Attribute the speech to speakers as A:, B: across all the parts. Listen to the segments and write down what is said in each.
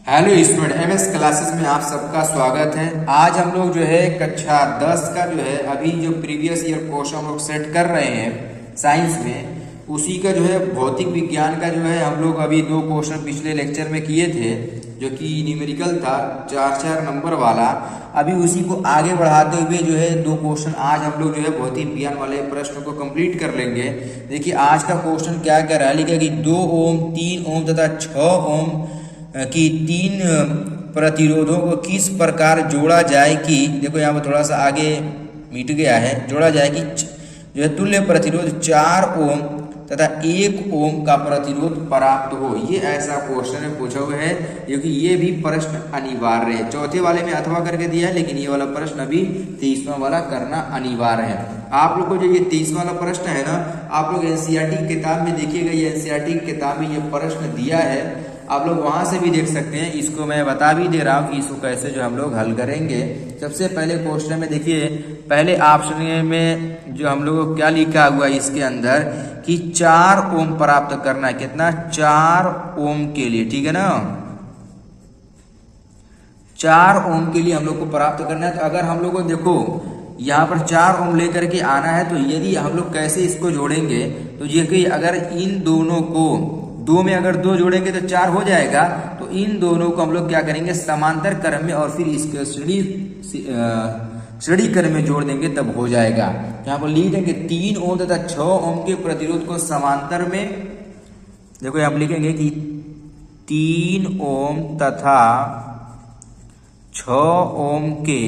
A: Hello student, MS classes में आप सबका स्वागत है। आज हम लोग जो है कक्षा 10 का जो है अभी जो प्रीवियस ईयर क्वेश्चन हम लोग सेट कर रहे हैं साइंस में, उसी का जो है भौतिक विज्ञान का जो है हम लोग अभी 2 क्वेश्चन पिछले लेक्चर में किए थे, जो कि न्यूमेरिकल था 4-4 नंबर वाला। अभी उसी को आगे बढ़ाते हुए जो है 2 क्वेश्चन आज हम लोग जो है भौतिक विज्ञान वाले प्रश्न को कंप्लीट कर लेंगे। देखिए आज का क्वेश्चन क्या कह रहा है, लिखा कि 2 ओम, 3 ओम तथा 6 ओम कि 3 प्रतिरोधों को किस प्रकार जोड़ा जाए कि, देखो यहाँ पर थोड़ा सा आगे मिट गया है, जोड़ा जाए कि जो है तुल्य प्रतिरोध 4 ओम तथा 1 ओम का प्रतिरोध प्राप्त हो। ये ऐसा क्वेश्चन है पूछा हुआ है, क्योंकि ये भी प्रश्न अनिवार्य है। चौथे वाले में अथवा करके दिया है, लेकिन ये वाला प्रश्न अभी 23वां वाला करना अनिवार्य है। आप लोग को जो ये 23वां वाला प्रश्न है ना, आप लोग एनसीईआरटी किताब में देखिएगा, ये एनसीईआरटी किताब में ये प्रश्न दिया है, आप लोग वहां से भी देख सकते हैं। इसको मैं बता भी दे रहा हूँ कि इसको कैसे जो हम लोग हल करेंगे। सबसे पहले क्वेश्चन में देखिए, पहले ऑप्शन में जो हम लोग को क्या लिखा हुआ है इसके अंदर कि 4 ओम प्राप्त करना है। कितना? 4 ओम के लिए, ठीक है ना, 4 ओम के लिए हम लोग को प्राप्त करना है। तो अगर हम लोग को देखो यहाँ पर 4 ओम लेकर के आना है, तो यदि हम लोग कैसे इसको जोड़ेंगे, तो ये कि अगर इन दोनों को 2 में अगर 2 जोड़ेंगे तो 4 हो जाएगा। तो इन दोनों को हम लोग क्या करेंगे, समांतर क्रम में और फिर इसके श्रेणी क्रम में जोड़ देंगे, तब हो जाएगा। यहाँ पर लिख देंगे 3 ओम तथा 6 ओम के प्रतिरोध को समांतर में, देखो यहाँ पर लिखेंगे कि 3 ओम तथा 6 ओम के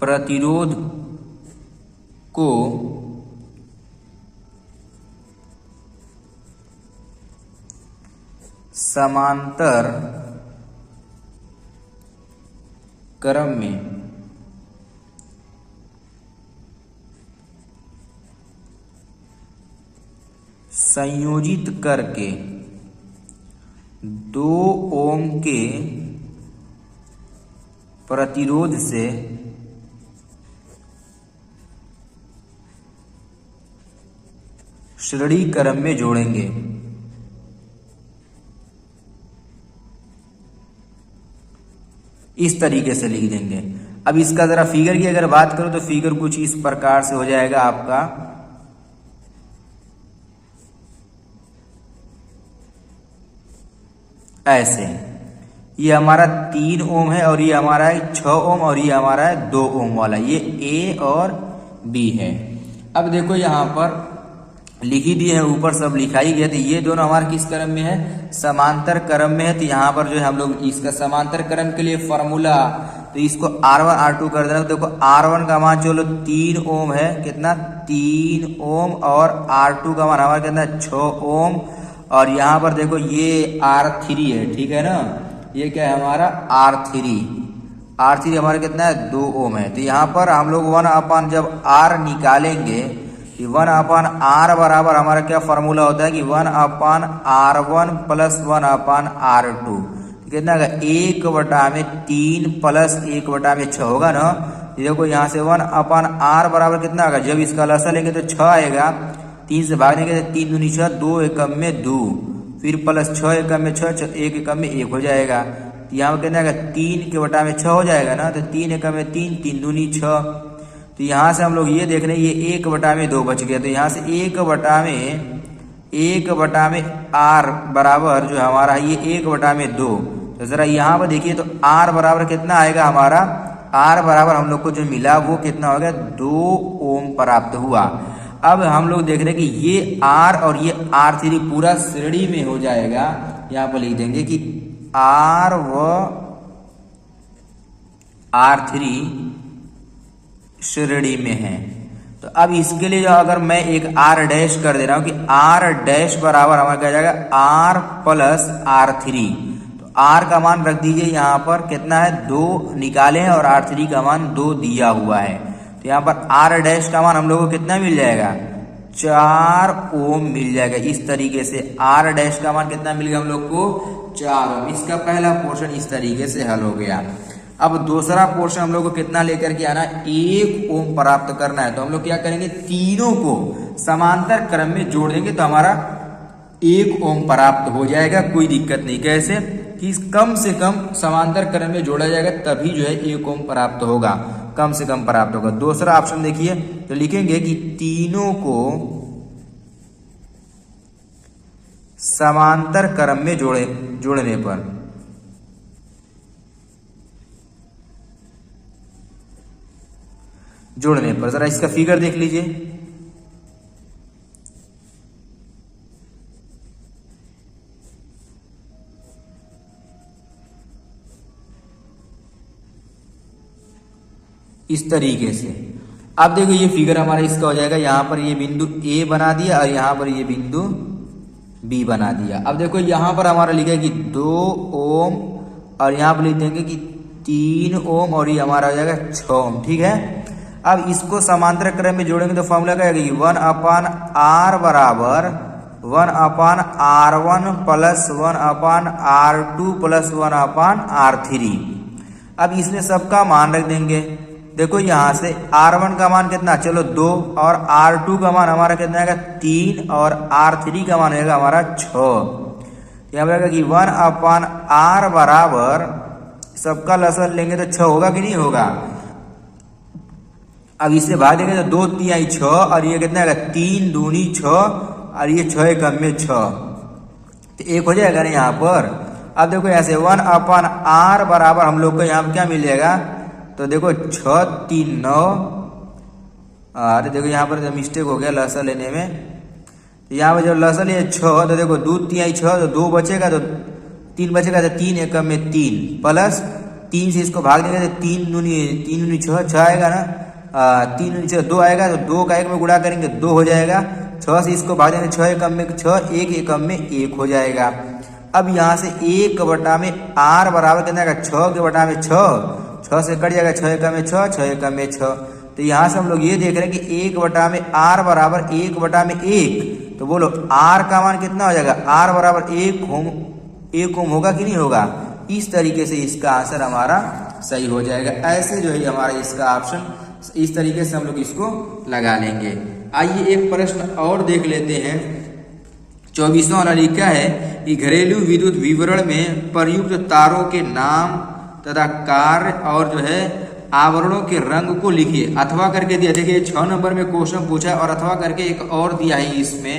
A: प्रतिरोध को समांतर क्रम में संयोजित करके 2 ओम के प्रतिरोध से श्रेणी क्रम में जोड़ेंगे। इस तरीके से लिख देंगे। अब इसका जरा फिगर की अगर बात करो तो फिगर कुछ इस प्रकार से हो जाएगा आपका। ऐसे ये हमारा 3 ओम है और ये हमारा है 6 ओम और ये हमारा है 2 ओम वाला, ये ए और बी है। अब देखो यहाँ पर लिख ही दिए है, ऊपर सब लिखा ही गया। तो ये दोनों हमारे किस क्रम में है, समांतर क्रम में है। तो यहाँ पर जो है हम लोग इसका समांतर क्रम के लिए फॉर्मूला, तो इसको R1 R2 कर देना। देखो R1 का मान चलो 3 ओम है, कितना 3 ओम, और R2 का मान हमारा कितना 6 ओम, और यहाँ पर देखो ये R3 है, ठीक है ना, ये क्या है हमारा R3 हमारा कितना है 2 ओम है। तो यहाँ पर हम लोग 1/, जब R निकालेंगे 1/R बराबर हमारा क्या फॉर्मूला होता है कि 1/R1 प्लस 1/R2, कितना का 1/3 प्लस 1/6 होगा ना। देखो यहाँ से 1/R बराबर कितना होगा, जब इसका लसा लेंगे तो 6 आएगा, 3 से भाग देंगे तो 3 दूनी 6, 2 एकम में 2, फिर प्लस 6 एकम में 6, 1 एकम में 1 हो जाएगा। यहाँ पर कितना आएगा 3/6 हो जाएगा ना, तो 3 एकम में 3, 3 दूनी 6। तो यहाँ से हम लोग ये देख रहे हैं, ये 1/2 बच गया। तो यहाँ से 1/में R बराबर जो हमारा है ये 1/2। तो जरा यहाँ पर देखिए, तो R बराबर कितना आएगा हमारा, R बराबर हम लोग को जो मिला वो कितना हो गया 2 ओम प्राप्त हुआ। अब हम लोग देख रहे हैं कि ये R और ये R3 पूरा श्रेणी में हो जाएगा। यहाँ पर लिख देंगे कि R व R3 श्रेणी में है। तो अब इसके लिए जो अगर मैं एक R डैश कर दे रहा हूं कि R डैश बराबर हमारा क्या जाएगा R प्लस R3। तो R का मान रख दीजिए, यहाँ पर कितना है 2 निकाले हैं और R3 का मान 2 दिया हुआ है। तो यहाँ पर R डैश का मान हम लोग को कितना मिल जाएगा 4 ओम मिल जाएगा। इस तरीके से R डैश का मान कितना मिल गया हम लोग को 4 ओम। इसका पहला पोर्शन इस तरीके से हल हो गया। अब दूसरा पोर्शन हम लोग को कितना लेकर के आना है, 1 ओम प्राप्त करना है। तो हम लोग क्या करेंगे, तीनों को समांतर क्रम में जोड़ देंगे तो हमारा 1 ओम प्राप्त हो जाएगा, कोई दिक्कत नहीं। कैसे कि कम से कम समांतर क्रम में जोड़ा जाएगा तभी जो है 1 ओम प्राप्त होगा, कम से कम प्राप्त होगा। दूसरा ऑप्शन देखिए, तो लिखेंगे कि तीनों को समांतर क्रम में जोड़ने पर जरा इसका फिगर देख लीजिए। इस तरीके से अब देखो ये फिगर हमारा इसका हो जाएगा। यहां पर ये बिंदु ए बना दिया और यहां पर ये बिंदु बी बना दिया। अब देखो यहां पर हमारा लिखा है कि 2 ओम और यहां पर लिख देंगे कि 3 ओम और ये हमारा हो जाएगा 6 ओम। ठीक है, अब इसको समांतर क्रम में जोड़ेंगे तो फॉर्मूला क्या है, 1/r बराबर 1/r1 plus 1/r2 plus 1/r3। अब इसमें सबका मान रख देंगे। देखो यहां से R1 का मान कितना, चलो 2, और R2 का मान हमारा कितना आएगा 3, और R3 का मान आएगा हमारा 6। यहाँ पर कि 1/r बराबर सबका लसन लेंगे तो 6 होगा कि नहीं होगा। अब इससे भाग देंगे तो 2 3 6, और ये कितना आएगा 3 दूनी 6, और ये 6 कम में 6, तो 1 हो जाएगा ना यहाँ पर। अब देखो ऐसे 1/r बराबर हम लोग को यहाँ पर क्या मिल जाएगा, तो देखो 6 3 9, अरे देखो यहाँ पर मिस्टेक हो गया लसन लेने में। तो यहाँ पर जब लसन लिया 6, तो देखो 2 3 6, तो 2 बचेगा तो 3 बचेगा, तो 3 1 में 3 प्लस 3 से इसको भाग देंगे तो 3 दूनी 6 आएगा ना, 3 दूनी 6 2 आएगा, तो 2 का 1 में गुणा करेंगे 2 हो जाएगा। 6 से इसको भाग देंगे 6 1 में 6, 1 1 में 1 हो जाएगा। अब यहाँ से 1 में r बराबर कितना आएगा 6 में 6 से कट जाएगा, 6 1 में 6, 6 1 में 6। तो यहाँ से हम लोग ये देख रहे हैं कि 1 में r बराबर 1 में 1, तो बोलो r का मान कितना हो जाएगा, r बराबर 1 ओम होगा कि नहीं होगा। इस तरीके से इसका आंसर हमारा सही हो जाएगा। ऐसे जो है हमारा इसका ऑप्शन इस तरीके से हम लोग इसको लगा लेंगे। आइए एक प्रश्न और देख लेते हैं। 24वां वाला लिखा है कि घरेलू विद्युत विवरण में प्रयुक्त तारों के नाम तथा कार्य और जो है आवरणों के रंग को लिखिए। अथवा करके दिया, देखिए 6 नंबर में क्वेश्चन पूछा है और अथवा करके एक और दिया है इसमें।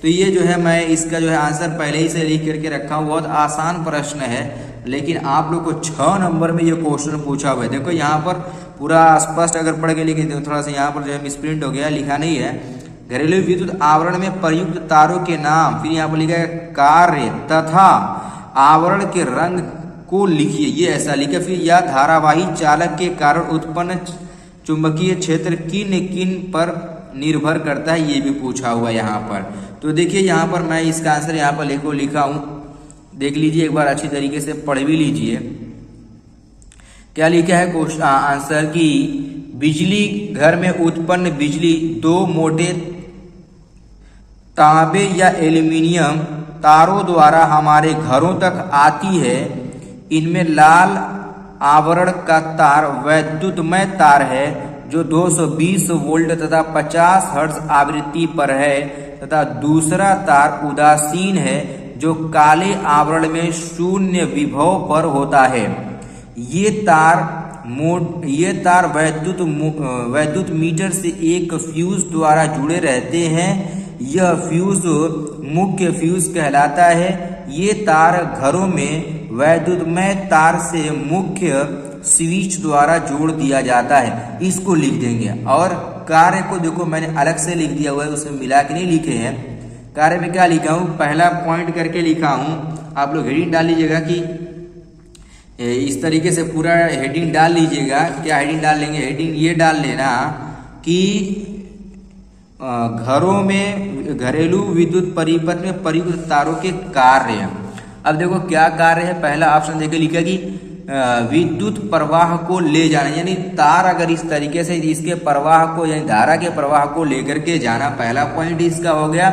A: तो ये जो है मैं इसका जो है आंसर पहले ही से लिख करके रखा हूँ। बहुत आसान प्रश्न है, लेकिन आप लोग को 6 नंबर में ये क्वेश्चन पूछा हुआ है। देखो यहाँ पर पूरा स्पष्ट अगर पढ़ के लिखे तो थोड़ा सा यहाँ पर जो है मिसप्रिंट हो गया, लिखा नहीं है। घरेलू विद्युत आवरण में प्रयुक्त तारों के नाम, फिर यहाँ पर लिखा है कार्य तथा आवरण के रंग को लिखिए, ये ऐसा लिखा। फिर यह धारावाही चालक के कारण उत्पन्न चुंबकीय क्षेत्र किन किन पर निर्भर करता है, ये भी पूछा हुआ है यहाँ पर। तो देखिए यहाँ पर मैं इसका आंसर यहाँ पर लिखा हूँ, देख लीजिए एक बार अच्छी तरीके से पढ़ भी लीजिए। क्या लिखा है क्वेश्चन आंसर की, बिजली घर में उत्पन्न बिजली 2 मोटे तांबे या एल्यूमिनियम तारों द्वारा हमारे घरों तक आती है। इनमें लाल आवरण का तार वैद्युतमय तार है जो 220 वोल्ट तथा 50 हर्ट्ज आवृत्ति पर है, तथा दूसरा तार उदासीन है जो काले आवरण में 0 विभव पर होता है। ये तार वैद्युत मीटर से एक फ्यूज द्वारा जुड़े रहते हैं। यह फ्यूज मुख्य फ्यूज कहलाता है। ये तार घरों में वैद्युतमय तार से मुख्य स्विच द्वारा जोड़ दिया जाता है। इसको लिख देंगे। और कार्य को देखो मैंने अलग से लिख दिया हुआ है, उसमें मिला के नहीं लिखे हैं। कार्य में क्या लिखा हूँ, पहला पॉइंट करके लिखा हूँ। आप लोग हेडिंग डाल लीजिएगा कि इस तरीके से पूरा हेडिंग डाल लीजिएगा। क्या हेडिंग डाल लेंगे, हेडिंग ये डाल लेना कि घरों में घरेलू विद्युत परिपथ में प्रयुक्त तारों के कार्य। अब देखो क्या कार्य है, पहला ऑप्शन देखिए लिखा कि विद्युत प्रवाह को ले जाना, यानी तार अगर इस तरीके से इसके प्रवाह को यानी धारा के प्रवाह को लेकर के जाना, पहला पॉइंट इसका हो गया।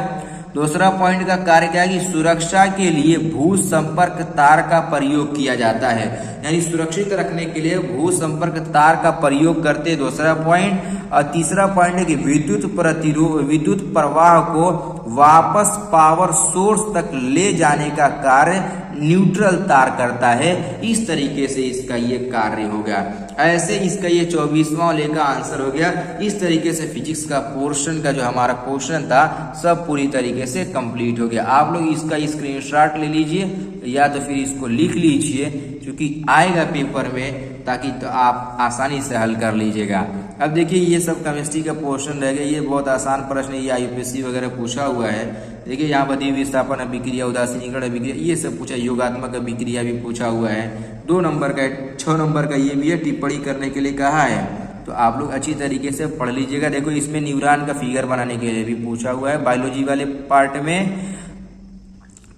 A: दूसरा पॉइंट का कार्य क्या है कि सुरक्षा के लिए भू संपर्क तार का प्रयोग किया जाता है, यानी सुरक्षित रखने के लिए भू संपर्क तार का प्रयोग करते हैं, दूसरा पॉइंट। और तीसरा पॉइंट है कि विद्युत प्रवाह को वापस पावर सोर्स तक ले जाने का कार्य न्यूट्रल तार करता है। इस तरीके से इसका ये कार्य हो गया। ऐसे इसका ये 24वां वाले का आंसर हो गया। इस तरीके से फिजिक्स का पोर्शन का जो हमारा क्वेश्चन था सब पूरी तरीके से कंप्लीट हो गया। आप लोग इसका स्क्रीनशॉट ले लीजिए या तो फिर इसको लिख लीजिए, क्योंकि आएगा पेपर में, ताकि तो आप आसानी से हल कर लीजिएगा। अब देखिए ये सब केमिस्ट्री का पोर्शन रह गया। ये बहुत आसान प्रश्न है, ये यूपीएससी वगैरह पूछा हुआ है। देखिए यहाँ बदी विस्थापन अभिक्रिया, उदासीनीकरण अभिक्रिया, ये सब पूछा। योगात्मक अभिक्रिया भी पूछा हुआ है। 2 नंबर का 6 नंबर का ये भी है, टिप्पणी करने के लिए कहा है, तो आप लोग अच्छी तरीके से पढ़ लीजिएगा। देखो इसमें न्यूरॉन का फिगर बनाने के लिए भी पूछा हुआ है बायोलॉजी वाले पार्ट में।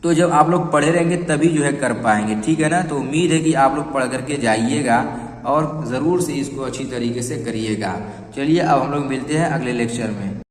A: तो जब आप लोग पढ़े रहेंगे तभी जो है कर पाएंगे, ठीक है ना। तो उम्मीद है कि आप लोग पढ़ करके जाइएगा और ज़रूर से इसको अच्छी तरीके से करिएगा। चलिए अब हम लोग मिलते हैं अगले लेक्चर में।